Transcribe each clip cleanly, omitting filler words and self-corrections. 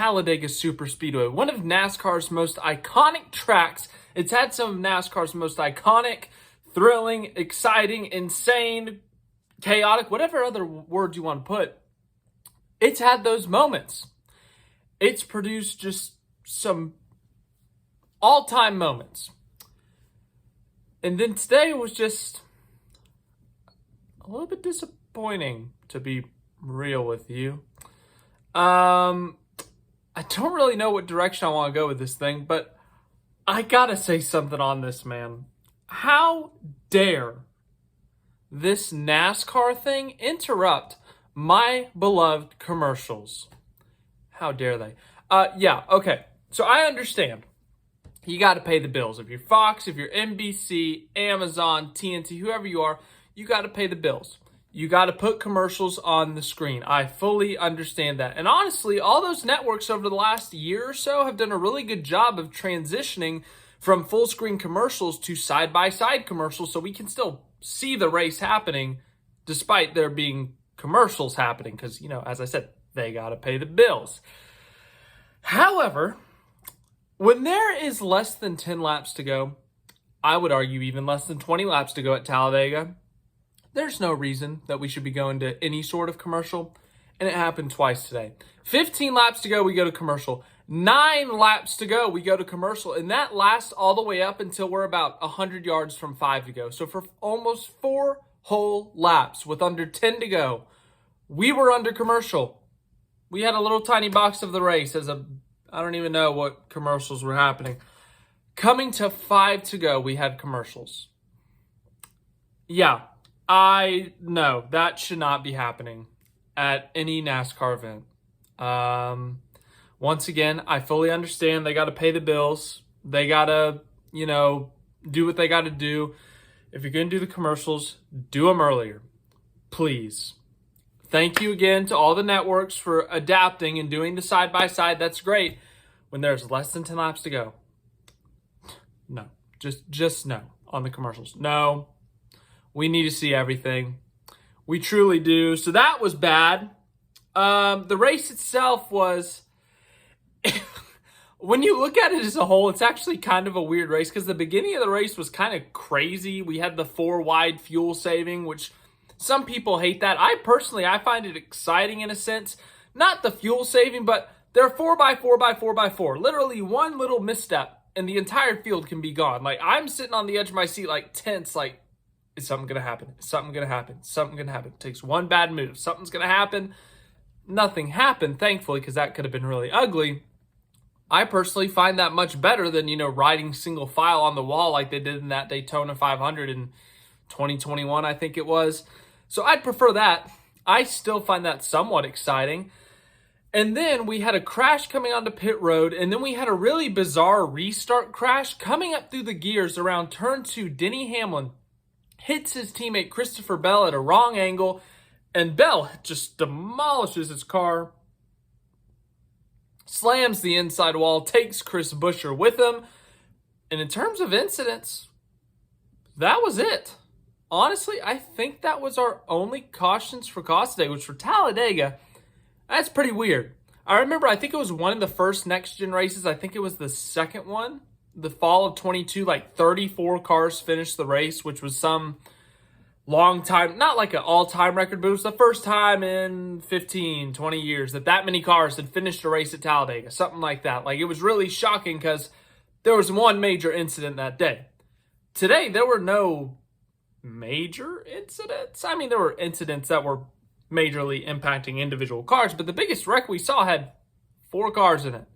Talladega Superspeedway, one of NASCAR's most iconic tracks. It's had some of NASCAR's most iconic, thrilling, exciting, insane, chaotic, whatever other word you want to put. It's had those moments. It's produced just some all-time moments. And then today was just a little bit disappointing, to be real with you. I don't really know what direction I want to go with this thing, but I gotta say something on this, man. How dare this NASCAR thing interrupt my beloved commercials? How dare they? Yeah, okay. So I understand. You got to pay the bills. If you're Fox, if you're NBC, Amazon, TNT, whoever you are, you got to pay the bills. You got to put commercials on the screen. I fully understand that. And honestly, all those networks over the last year or so have done a really good job of transitioning from full screen commercials to side-by-side commercials so we can still see the race happening despite there being commercials happening because, as I said, they got to pay the bills. However, when there is less than 10 laps to go, I would argue even less than 20 laps to go at Talladega, there's no reason that we should be going to any sort of commercial, and it happened twice today. 15 laps to go, we go to commercial. 9 laps to go, we go to commercial, and that lasts all the way up until we're about 100 yards from 5 to go. So for almost 4 whole laps with under 10 to go, we were under commercial. We had a little tiny box of the race I don't even know what commercials were happening. Coming to 5 to go, we had commercials. Yeah, I know that should not be happening at any NASCAR event. Once again, I fully understand they got to pay the bills. They got to, do what they got to do. If you're going to do the commercials, do them earlier. Please. Thank you again to all the networks for adapting and doing the side-by-side. That's great. When there's less than 10 laps to go, no. Just no on the commercials. No. We need to see everything. We truly do. So that was bad. The race itself was... when you look at it as a whole, it's actually kind of a weird race because the beginning of the race was kind of crazy. We had the 4 wide fuel saving, which... some people hate that. I find it exciting in a sense. Not the fuel saving, but they're 4x4x4x4. Literally one little misstep and the entire field can be gone. Like, I'm sitting on the edge of my seat like tense, like, is something going to happen? Is something going to happen? Something going to happen. It takes one bad move. Something's going to happen. Nothing happened, thankfully, because that could have been really ugly. I personally find that much better than, riding single file on the wall like they did in that Daytona 500 in 2021, I think it was. So I'd prefer that. I still find that somewhat exciting. And then we had a crash coming onto pit road, and then we had a really bizarre restart crash coming up through the gears around turn 2. Denny Hamlin hits his teammate Christopher Bell at a wrong angle, and Bell just demolishes his car, slams the inside wall, takes Chris Buescher with him. And in terms of incidents, that was it. Honestly, I think that was our only cautions for cause today, which for Talladega, that's pretty weird. I think it was one of the first next-gen races. I think it was the second one, the fall of 22, like 34 cars finished the race, which was some long time, not like an all-time record, but it was the first time in 15, 20 years that many cars had finished a race at Talladega, something like that. Like, it was really shocking because there was one major incident that day. Today, there were no major incidents. There were incidents that were majorly impacting individual cars, but the biggest wreck we saw had 4 cars in it.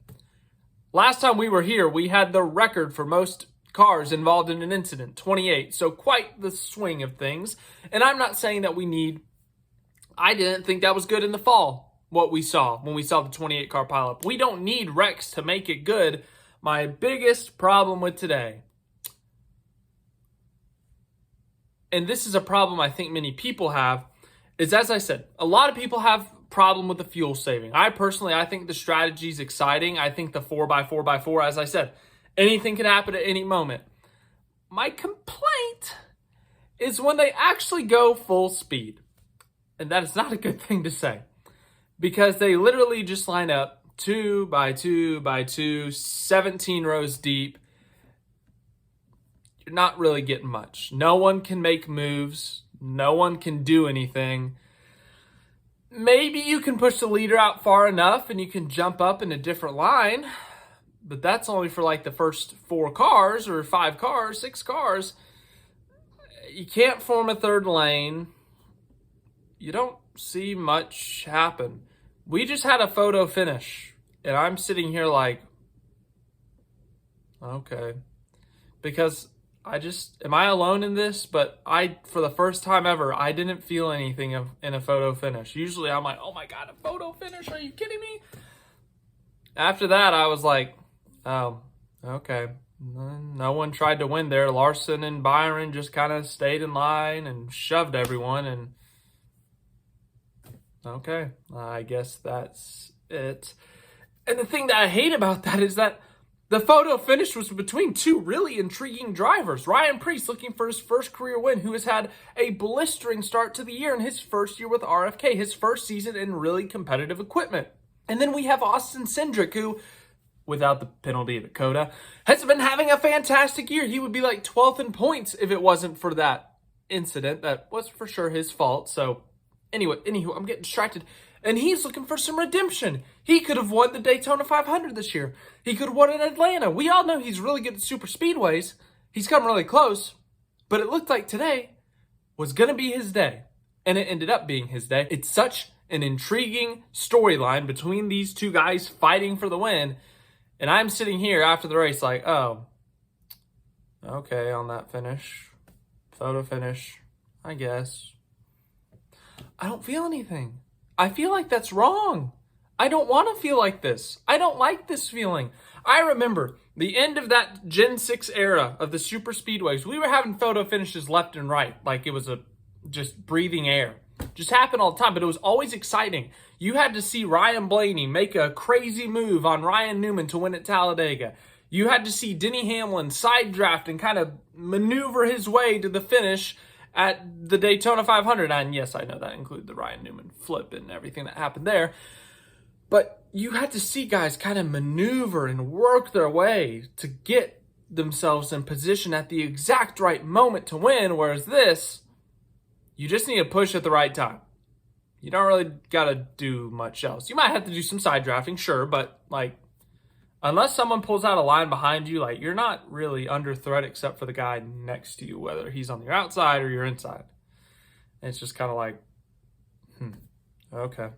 Last time we were here, we had the record for most cars involved in an incident, 28. So quite the swing of things. And I'm not saying that I didn't think that was good in the fall, what we saw when we saw the 28 car pileup. We don't need wrecks to make it good. My biggest problem with today, and this is a problem I think many people have, is, as I said, a lot of people have problem with the fuel saving. I think the strategy is exciting. I think the 4x4x4, as I said, anything can happen at any moment. My complaint is when they actually go full speed. And that is not a good thing to say. Because they literally just line up 2 by 2 by 2, 17 rows deep. You're not really getting much. No one can make moves. No one can do anything. Maybe you can push the leader out far enough and you can jump up in a different line, but that's only for like the first 4 cars or 5 cars, 6 cars. You can't form a third lane. You don't see much happen. We just had a photo finish, and I'm sitting here like, okay. Because am I alone in this? But for the first time ever, I didn't feel anything in a photo finish. Usually I'm like, oh my God, a photo finish? Are you kidding me? After that, I was like, oh, okay. No one tried to win there. Larson and Byron just kind of stayed in line and shoved everyone. And okay, I guess that's it. And the thing that I hate about that is that the photo finish was between 2 really intriguing drivers. Ryan Preece looking for his first career win, who has had a blistering start to the year in his first year with RFK, his first season in really competitive equipment. And then we have Austin Cindric, who, without the penalty of Dakota, has been having a fantastic year. He would be like 12th in points if it wasn't for that incident. That was for sure his fault. So anywho, I'm getting distracted. And he's looking for some redemption. He could have won the Daytona 500 this year. He could have won in Atlanta. We all know he's really good at super speedways. He's come really close. But it looked like today was going to be his day. And it ended up being his day. It's such an intriguing storyline between these 2 guys fighting for the win. And I'm sitting here after the race like, oh, okay, on that finish, photo finish, I guess. I don't feel anything. I feel like that's wrong. I don't want to feel like this. I don't like this feeling. I remember the end of that Gen 6 era of the super speedways. We were having photo finishes left and right, like it was just breathing air. Just happened all the time, but it was always exciting. You had to see Ryan Blaney make a crazy move on Ryan Newman to win at Talladega. You had to see Denny Hamlin side draft and kind of maneuver his way to the finish at the Daytona 500. And yes, I know that included the Ryan Newman flip and everything that happened there. But you had to see guys kind of maneuver and work their way to get themselves in position at the exact right moment to win. Whereas this, you just need to push at the right time. You don't really got to do much else. You might have to do some side drafting, sure, but like, unless someone pulls out a line behind you, like, you're not really under threat except for the guy next to you, whether he's on your outside or your inside. And it's just kind of like, okay.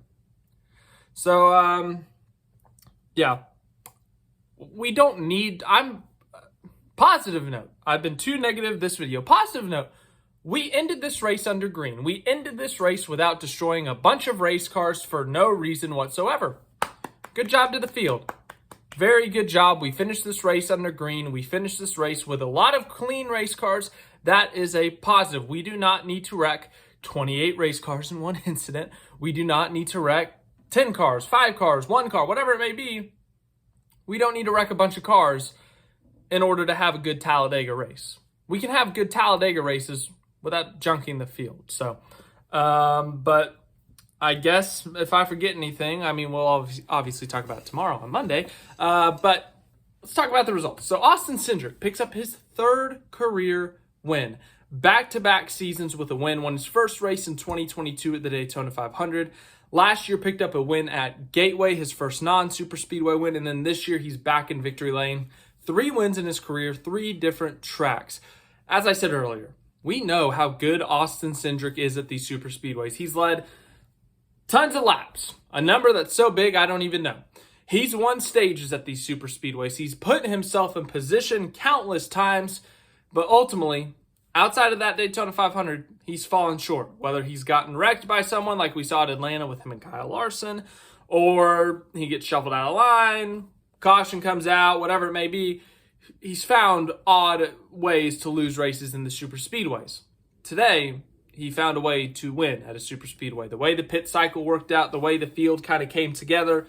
So, yeah. We don't need, positive note. I've been too negative this video. Positive note. We ended this race under green. We ended this race without destroying a bunch of race cars for no reason whatsoever. Good job to the field. Very good job. We finished this race under green. We finished this race with a lot of clean race cars. That is a positive. We do not need to wreck 28 race cars in one incident. We do not need to wreck 10 cars, 5 cars, 1 car, whatever it may be. We don't need to wreck a bunch of cars in order to have a good Talladega race. We can have good Talladega races without junking the field. So, but I guess if I forget anything, I mean, we'll obviously talk about it tomorrow on Monday. But let's talk about the results. So Austin Cindric picks up his 3rd career win. Back-to-back seasons with a win. Won his first race in 2022 at the Daytona 500. Last year picked up a win at Gateway, his first non-super speedway win. And then this year he's back in victory lane. 3 wins in his career, 3 different tracks. As I said earlier, we know how good Austin Cindric is at these super speedways. He's led tons of laps, a number that's so big I don't even know. He's won stages at these super speedways. He's put himself in position countless times, but ultimately, outside of that Daytona 500, he's fallen short. Whether he's gotten wrecked by someone like we saw at Atlanta with him and Kyle Larson, or he gets shuffled out of line, caution comes out, whatever it may be, he's found odd ways to lose races in the super speedways. Today, he found a way to win at a super speedway. The way the pit cycle worked out, the way the field kind of came together,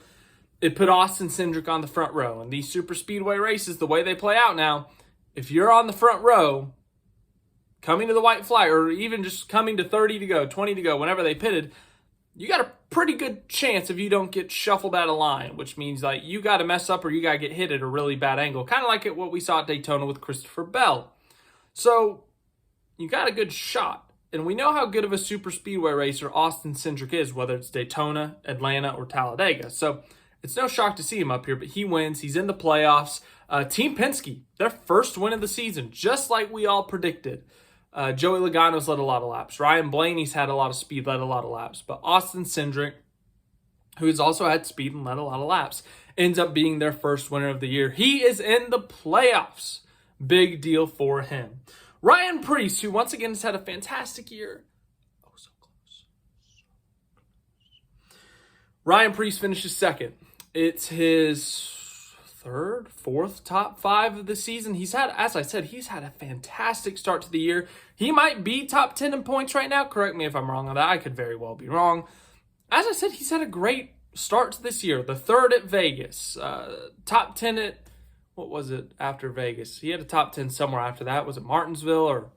it put Austin Cindric on the front row. And these super speedway races, the way they play out now, if you're on the front row, coming to the white flag, or even just coming to 30 to go, 20 to go, whenever they pitted, you got a pretty good chance if you don't get shuffled out of line, which means like you got to mess up or you got to get hit at a really bad angle, kind of like what we saw at Daytona with Christopher Bell. So you got a good shot. And we know how good of a super speedway racer Austin Cindric is, whether it's Daytona, Atlanta, or Talladega. So it's no shock to see him up here, but he wins. He's in the playoffs. Team Penske, their first win of the season, just like we all predicted. Joey Logano's led a lot of laps. Ryan Blaney's had a lot of speed, led a lot of laps. But Austin Cindric, who's also had speed and led a lot of laps, ends up being their first winner of the year. He is in the playoffs. Big deal for him. Ryan Preece, who once again has had a fantastic year. Oh, so close. Ryan Preece finishes second. It's his third, fourth top five of the season. He's had, as I said, he's had a fantastic start to the year. He might be top 10 in points right now. Correct me if I'm wrong on that. I could very well be wrong. As I said, he's had a great start to this year. The third at Vegas. Top 10 at, what was it after Vegas? He had a top 10 somewhere after that. Was it Martinsville or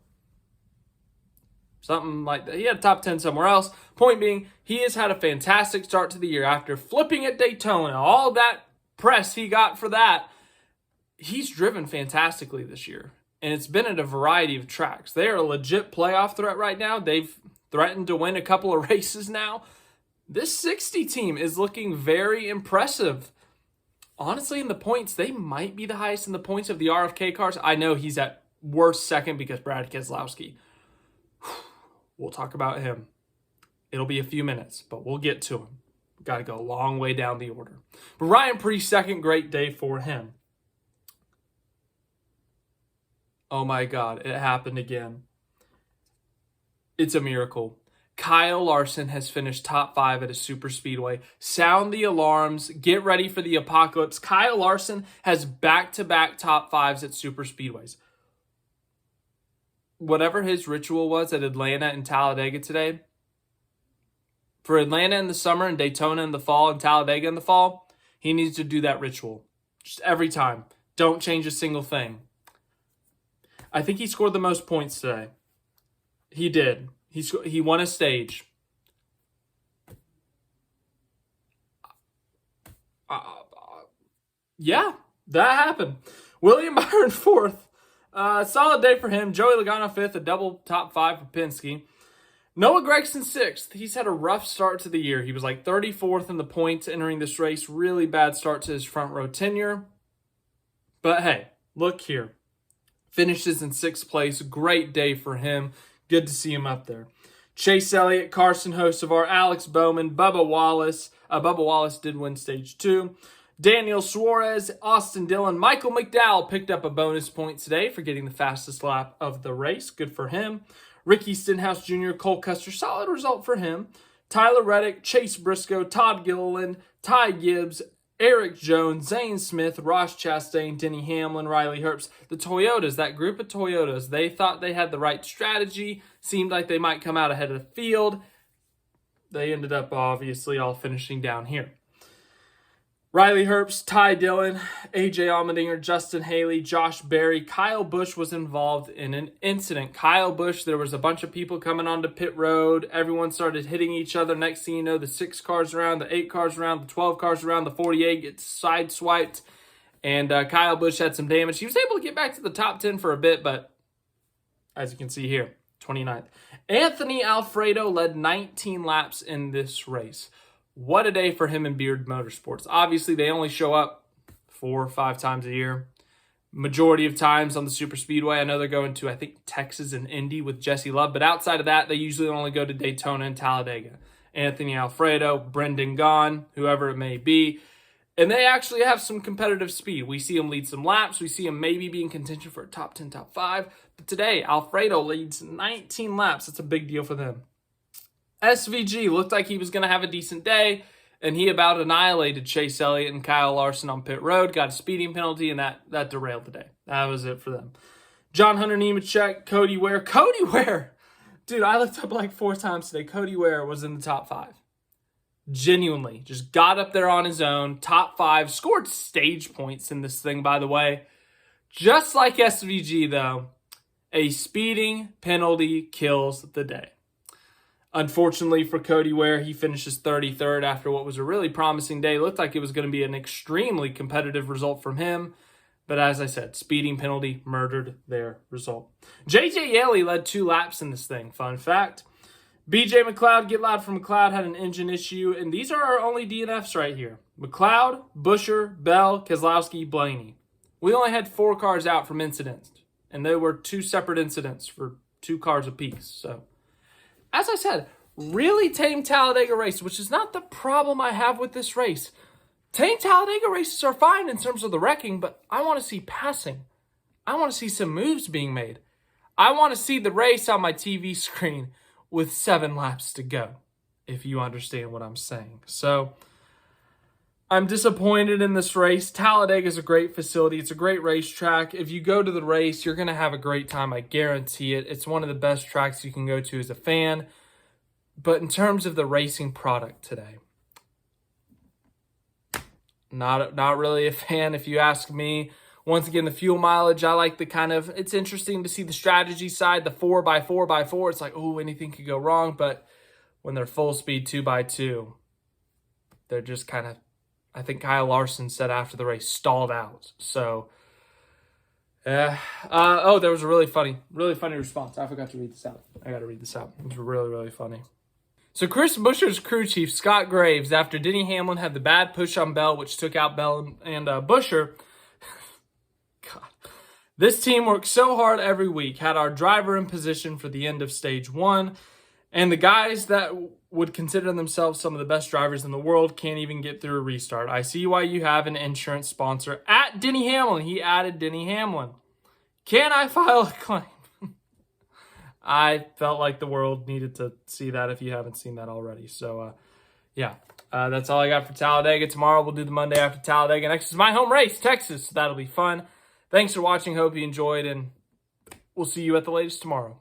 something like that? He had a top 10 somewhere else. Point being, he has had a fantastic start to the year after flipping at Daytona. All that press he got for that. He's driven fantastically this year. And it's been at a variety of tracks. They are a legit playoff threat right now. They've threatened to win a couple of races now. This 60 team is looking very impressive. Honestly, in the points, they might be the highest in the points of the RFK cars. I know he's at worst second because Brad Keselowski. We'll talk about him. It'll be a few minutes, but we'll get to him. Got to go a long way down the order. But Ryan Preece, second great day for him. Oh my God, it happened again. It's a miracle. Kyle Larson has finished top 5 at a super speedway. Sound the alarms. Get ready for the apocalypse. Kyle Larson has back-to-back top 5s at super speedways. Whatever his ritual was at Atlanta and Talladega today, for Atlanta in the summer and Daytona in the fall and Talladega in the fall, he needs to do that ritual. Just every time. Don't change a single thing. I think he scored the most points today. He did. He won a stage. Yeah, that happened. William Byron fourth. Solid day for him. Joey Logano fifth, a double top 5 for Penske. Noah Gragson sixth. He's had a rough start to the year. He was like 34th in the points entering this race. Really bad start to his front row tenure. But hey, look here. Finishes in 6th place. Great day for him. Good to see him up there. Chase Elliott, Carson Hocevar, Alex Bowman, Bubba Wallace. Bubba Wallace did win stage 2. Daniel Suarez, Austin Dillon, Michael McDowell picked up a bonus point today for getting the fastest lap of the race. Good for him. Ricky Stenhouse Jr., Cole Custer, solid result for him. Tyler Reddick, Chase Briscoe, Todd Gilliland, Ty Gibbs, Eric Jones, Zane Smith, Ross Chastain, Denny Hamlin, Riley Herbst. The Toyotas, that group of Toyotas, they thought they had the right strategy. Seemed like they might come out ahead of the field. They ended up obviously all finishing down here. Riley Herbst, Ty Dillon, AJ Allmendinger, Justin Haley, Josh Berry. Kyle Busch was involved in an incident. Kyle Busch, there was a bunch of people coming onto pit road. Everyone started hitting each other. Next thing you know, the 6 cars around, the 8 cars around, the 12 cars around, the 48 gets sideswiped. And Kyle Busch had some damage. He was able to get back to the top 10 for a bit, but as you can see here, 29th. Anthony Alfredo led 19 laps in this race. What a day for him in Beard Motorsports. Obviously, they only show up 4 or 5 times a year. Majority of times on the super speedway. I know they're going to, I think, Texas and Indy with Jesse Love. But outside of that, they usually only go to Daytona and Talladega. Anthony Alfredo, Brendan Gaughan, whoever it may be. And they actually have some competitive speed. We see him lead some laps. We see him maybe be in contention for a top 10, top 5. But today, Alfredo leads 19 laps. That's a big deal for them. SVG looked like he was going to have a decent day, and he about annihilated Chase Elliott and Kyle Larson on pit road, got a speeding penalty, and that derailed the day. That was it for them. John Hunter Nemechek, Cody Ware. Cody Ware! Dude, I looked up like 4 times today. Cody Ware was in the top 5. Genuinely. Just got up there on his own. Top 5. Scored stage points in this thing, by the way. Just like SVG, though, a speeding penalty kills the day. Unfortunately for Cody Ware, he finishes 33rd after what was a really promising day. It looked like it was going to be an extremely competitive result from him. But as I said, speeding penalty murdered their result. JJ Yeley led 2 laps in this thing. Fun fact. BJ McLeod, Get Loud for McLeod, had an engine issue. And these are our only DNFs right here. McLeod, Busher, Bell, Keselowski, Blaney. We only had 4 cars out from incidents. And there were 2 separate incidents for 2 cars apiece. So, as I said, really tame Talladega race, which is not the problem I have with this race. Tame Talladega races are fine in terms of the wrecking, but I want to see passing. I want to see some moves being made. I want to see the race on my TV screen with 7 laps to go, if you understand what I'm saying. So, I'm disappointed in this race. Talladega is a great facility. It's a great racetrack. If you go to the race, you're going to have a great time. I guarantee it. It's one of the best tracks you can go to as a fan. But in terms of the racing product today, not really a fan, if you ask me. Once again, the fuel mileage, I like the kind of, it's interesting to see the strategy side, the 4x4x4. It's like, oh, anything could go wrong. But when they're full speed 2x2, they're just kind of, I think Kyle Larson said after the race, stalled out. So, there was a really funny response. I forgot to read this out. I got to read this out. It was really, really funny. So Chris Buescher's crew chief, Scott Graves, after Denny Hamlin had the bad push on Bell, which took out Bell and Buescher. God. This team worked so hard every week, had our driver in position for the end of stage 1, and the guys that would consider themselves some of the best drivers in the world can't even get through a restart. I see why you have an insurance sponsor at Denny Hamlin. He added Denny Hamlin. Can I file a claim? I felt like the world needed to see that if you haven't seen that already. So, that's all I got for Talladega. Tomorrow we'll do the Monday after Talladega. Next is my home race, Texas. So that'll be fun. Thanks for watching. Hope you enjoyed, and we'll see you at the latest tomorrow.